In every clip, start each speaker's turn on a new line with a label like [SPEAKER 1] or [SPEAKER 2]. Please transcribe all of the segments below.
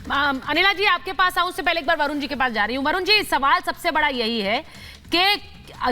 [SPEAKER 1] अनिला जी आपके पास आऊं, उससे पहले एक बार वरुण जी के पास जा रही हूं। वरुण जी, सवाल सबसे बड़ा यही है कि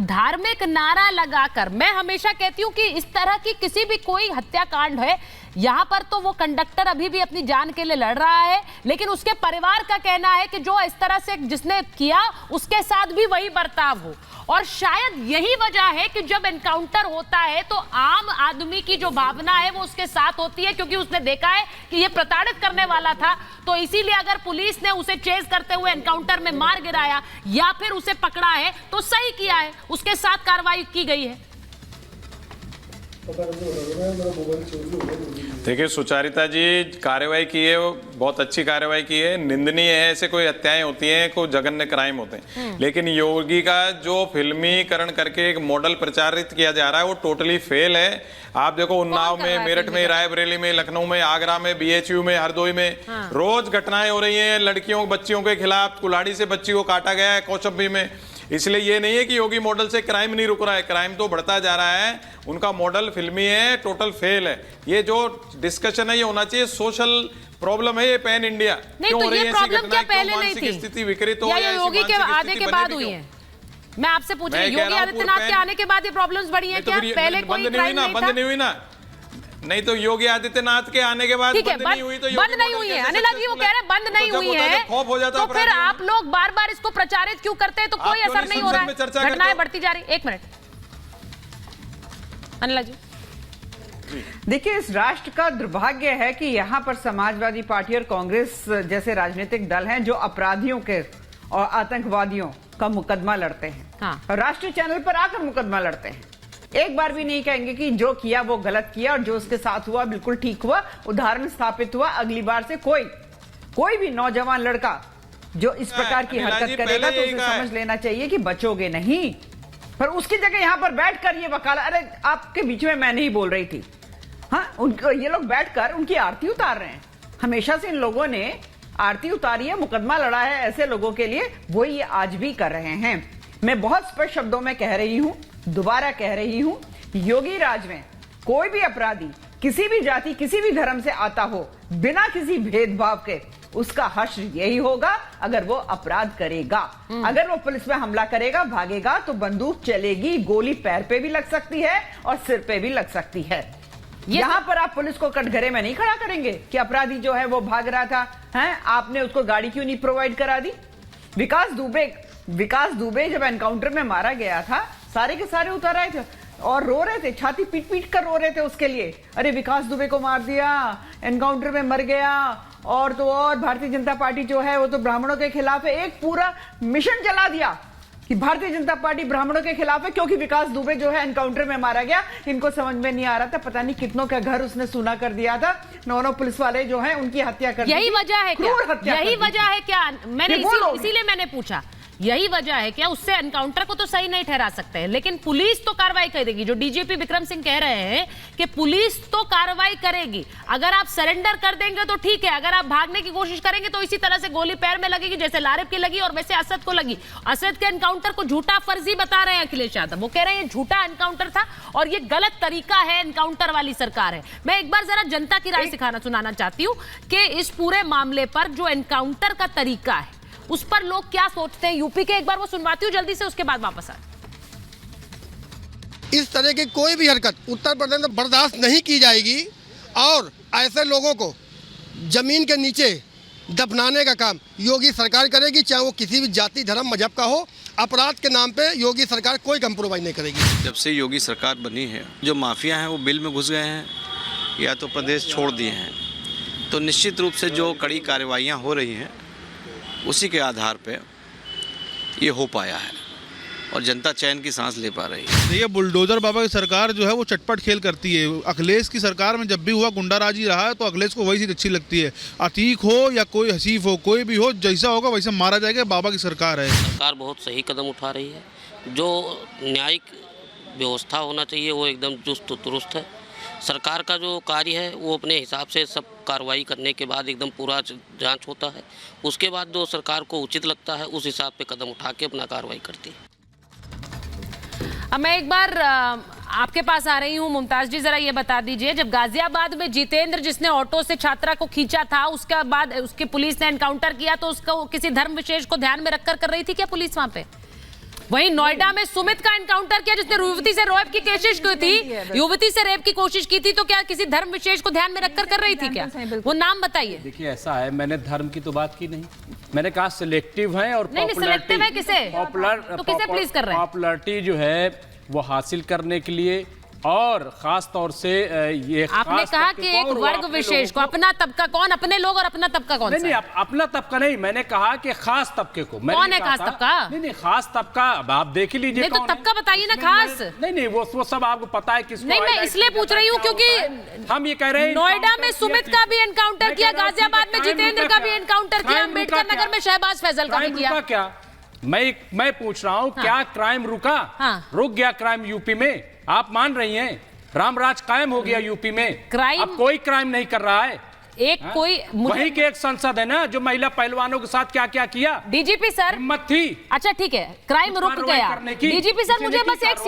[SPEAKER 1] धार्मिक नारा लगाकर, मैं हमेशा कहती हूं कि इस तरह की किसी भी कोई हत्याकांड है, यहां पर तो वो कंडक्टर अभी भी अपनी जान के लिए लड़ रहा है, लेकिन उसके परिवार का कहना है कि जो इस तरह से जिसने किया उसके साथ भी वही बर्ताव हो। और शायद यही वजह है कि जब एनकाउंटर होता है तो आम आदमी की जो भावना है वो उसके साथ होती है, क्योंकि उसने देखा है कि ये प्रताड़ित करने वाला था। तो इसीलिए अगर पुलिस ने उसे चेज करते हुए एनकाउंटर में मार गिराया या फिर उसे पकड़ा है तो सही किया है, उसके साथ कार्रवाई की गई है।
[SPEAKER 2] देखिए सुचारिता जी, कार्रवाई की है, बहुत अच्छी कार्रवाई की है। निंदनीय है, ऐसे कोई हत्याएं होती हैं, कोई जघन्य क्राइम होते हैं, लेकिन योगी का जो फिल्मीकरण करके एक मॉडल प्रचारित किया जा रहा है वो टोटली फेल है। आप देखो उन्नाव में, मेरठ में, रायबरेली में, लखनऊ में, आगरा में, बीएचयू में, हरदोई में रोज घटनाएं हो रही हैं लड़कियों बच्चियों के खिलाफ। कुल्हाड़ी से बच्ची को काटा गया है कौशाम्बी में। इसलिए ये नहीं है कि योगी मॉडल से क्राइम नहीं रुक रहा है, क्राइम तो बढ़ता जा रहा है। उनका मॉडल फिल्मी है, टोटल फेल है। ये जो डिस्कशन है ये होना चाहिए सोशल प्रॉब्लम है, ये पैन इंडिया
[SPEAKER 1] क्यों हो रही है ऐसी घटनाएं, पहले नहीं थी,
[SPEAKER 2] स्थिति विकृत हो
[SPEAKER 1] या योगी के आने के बाद हुई है? मैं आपसे पूछ रही हूं, योगी आदित्यनाथ के आने के बाद ये प्रॉब्लम्स बढ़ी हैं क्या? पहले कोई क्राइम नहीं था?
[SPEAKER 2] बंद नहीं हुई ना, नहीं तो योगी आदित्यनाथ के आने के बाद बंद नहीं हुई, तो
[SPEAKER 1] बंद नहीं हुई है। अनिला जी वो कह रहे हैं बंद नहीं हुई है, तो फिर आप लोग बार बार इसको प्रचारित क्यों करते हैं? तो कोई असर नहीं हो रहा है, घटनाएं बढ़ती जा रही। एक मिनट अनिला जी।
[SPEAKER 3] देखिए, इस राष्ट्र का दुर्भाग्य है कि यहाँ पर समाजवादी पार्टी और कांग्रेस जैसे राजनीतिक दल हैं जो अपराधियों के और आतंकवादियों का मुकदमा लड़ते हैं।
[SPEAKER 1] हाँ।
[SPEAKER 3] और राष्ट्रीय चैनल पर आकर मुकदमा लड़ते हैं। एक बार भी नहीं कहेंगे कि जो किया वो गलत किया और जो उसके साथ हुआ बिल्कुल ठीक हुआ, उदाहरण स्थापित हुआ। अगली बार से कोई भी नौजवान लड़का जो इस प्रकार की हरकत करेगा तो उसे समझ लेना चाहिए कि बचोगे नहीं। पर उसकी जगह यहाँ पर बैठकर ये वकालत, अरे आपके बीच में मैं नहीं बोल रही थी, हाँ, ये लोग बैठकर उनकी आरती उतार रहे हैं। हमेशा से इन लोगों ने आरती उतारी है, मुकदमा लड़ा है ऐसे लोगों के लिए, वो ये आज भी कर रहे हैं। मैं बहुत स्पष्ट शब्दों में कह रही हूं, दोबारा कह रही हूं, योगी राज में कोई भी अपराधी किसी भी जाति किसी भी धर्म से आता हो, बिना किसी भेदभाव के उसका हश्र यही होगा अगर वो अपराध करेगा। अगर वो पुलिस में हमला करेगा, भागेगा, तो बंदूक चलेगी, गोली पैर पे भी लग सकती है और सिर पे भी लग सकती है। यहां पर आप पुलिस को कटघरे में नहीं खड़ा करेंगे कि अपराधी जो है वो भाग रहा था, हैं, आपने उसको गाड़ी क्यों नहीं प्रोवाइड करा दी? विकास दुबे जब एनकाउंटर में मारा गया था, सारे के सारे उतर आए थे और रो रहे थे, छाती पीट पीट कर रो रहे थे उसके लिए। अरे विकास दुबे को मार दिया, एनकाउंटर में मर गया, और तो और भारतीय जनता पार्टी जो है वो तो ब्राह्मणों के खिलाफ है। एक पूरा मिशन चला दिया कि भारतीय जनता पार्टी ब्राह्मणों के खिलाफ है क्योंकि विकास दुबे जो है एनकाउंटर में मारा गया। इनको समझ में नहीं आ रहा था, पता नहीं कितनों का घर उसने सूना कर दिया था। 9 पुलिस वाले जो है उनकी हत्या कर दी।
[SPEAKER 1] यही वजह है क्या? यही वजह है क्या? मैंने इसीलिए मैंने पूछा, यही वजह है क्या? उससे एनकाउंटर को तो सही नहीं ठहरा सकते हैं, लेकिन पुलिस तो कार्रवाई करेगी। जो डीजीपी विक्रम सिंह कह रहे हैं कि पुलिस तो कार्रवाई करेगी, अगर आप सरेंडर कर देंगे तो ठीक है, अगर आप भागने की कोशिश करेंगे तो इसी तरह से गोली पैर में लगेगी जैसे लारिब की लगी और वैसे असद को लगी। असद के एनकाउंटर को झूठा फर्जी बता रहे हैं अखिलेश यादव, वो कह रहे हैं झूठा एनकाउंटर था और ये गलत तरीका है, एनकाउंटर वाली सरकार है। मैं एक बार जरा जनता की राय सुनाना चाहती हूँ कि इस पूरे मामले पर जो एनकाउंटर का तरीका है उस पर लोग क्या सोचते हैं। यूपी के एक बार वो सुनवाती हूँ जल्दी से, उसके बाद वापस आ।
[SPEAKER 4] इस तरह की कोई भी हरकत उत्तर प्रदेश में बर्दाश्त नहीं की जाएगी और ऐसे लोगों को जमीन के नीचे दफनाने का काम योगी सरकार करेगी, चाहे वो किसी भी जाति धर्म मजहब का हो। अपराध के नाम पे योगी सरकार कोई कंप्रोमाइज नहीं करेगी।
[SPEAKER 5] जब से योगी सरकार बनी है, जो माफिया हैं वो बिल में घुस गए हैं या तो प्रदेश छोड़ दिए हैं, तो निश्चित रूप से जो कड़ी कार्रवाइयाँ हो रही हैं उसी के आधार पे ये हो पाया है और जनता चैन की सांस ले पा रही है।
[SPEAKER 6] देखिए, बुलडोजर बाबा की सरकार जो है वो चटपट खेल करती है। अखिलेश की सरकार में जब भी हुआ गुंडाराजी रहा है तो अखिलेश को वही चीज़ अच्छी लगती है। अतीक हो या कोई हसीफ हो, कोई भी हो, जैसा होगा वैसे मारा जाएगा। बाबा की सरकार है।
[SPEAKER 7] सरकार बहुत सही कदम उठा रही है। जो न्यायिक व्यवस्था होना चाहिए वो एकदम चुस्त दुरुस्त है। सरकार का जो कार्य है वो अपने हिसाब से सब कार्रवाई करने के बाद एकदम पूरा जांच होता है, उसके बाद जो सरकार को उचित लगता है उस हिसाब पे कदम उठा के अपना कार्रवाई करती है।
[SPEAKER 1] अब मैं एक बार आपके पास आ रही हूँ मुमताज जी, जरा ये बता दीजिए, जब गाजियाबाद में जितेंद्र जिसने ऑटो से छात्रा को खींचा था उसके बाद उसके पुलिस ने एनकाउंटर किया, तो उसको किसी धर्म विशेष को ध्यान में रखकर कर रही थी क्या पुलिस वहां पे? वहीं नोएडा में सुमित का एनकाउंटर किया जिसने युवती से रेप की कोशिश की थी, युवती से रेप की कोशिश की थी, तो क्या किसी धर्म विशेष को ध्यान में रखकर कर रही थी क्या? वो नाम बताइए।
[SPEAKER 8] देखिए ऐसा है, मैंने धर्म की तो बात की नहीं, मैंने कहा सिलेक्टिव है और
[SPEAKER 1] नहीं, सिलेक्टिव है किसे? तो किसे प्लीज कर रहे हैं?
[SPEAKER 8] पॉपुलैरिटी जो है वो हासिल करने के लिए, और खास तौर से ये
[SPEAKER 1] आपने कहा कि एक वर्ग विशेष को, अपना तबका कौन, अपने लोग और अपना तबका कौन?
[SPEAKER 8] नहीं, अपना तबका नहीं, मैंने कहा कि खास तबके को।
[SPEAKER 1] कौन है खास तबका?
[SPEAKER 8] नहीं, खास तबका अब आप देख लीजिए।
[SPEAKER 1] नहीं तो तबका बताइए ना खास।
[SPEAKER 8] नहीं, वो सब आपको पता है किसको।
[SPEAKER 1] नहीं, मैं इसलिए पूछ रही हूँ क्योंकि
[SPEAKER 8] हम ये कह रहे हैं
[SPEAKER 1] नोएडा में सुमित का भी एनकाउंटर किया, गाजियाबाद में जितेंद्र का भी एनकाउंटर किया, अम्बेडकर नगर में शहबाज फैजल का भी किया।
[SPEAKER 8] क्या मैं पूछ रहा हूँ, क्या क्राइम रुका? रुक गया क्राइम यूपी में? आप मान रही हैं रामराज कायम हो गया यूपी में?
[SPEAKER 1] क्राइम,
[SPEAKER 8] अब कोई क्राइम नहीं कर रहा है।
[SPEAKER 1] कोई
[SPEAKER 8] वही के एक संसद है ना जो महिला पहलवानों के साथ क्या क्या किया।
[SPEAKER 1] डीजीपी सर
[SPEAKER 8] हिम्मत थी।
[SPEAKER 1] अच्छा ठीक है, क्राइम रुक गया। डीजीपी सर मुझे बस एक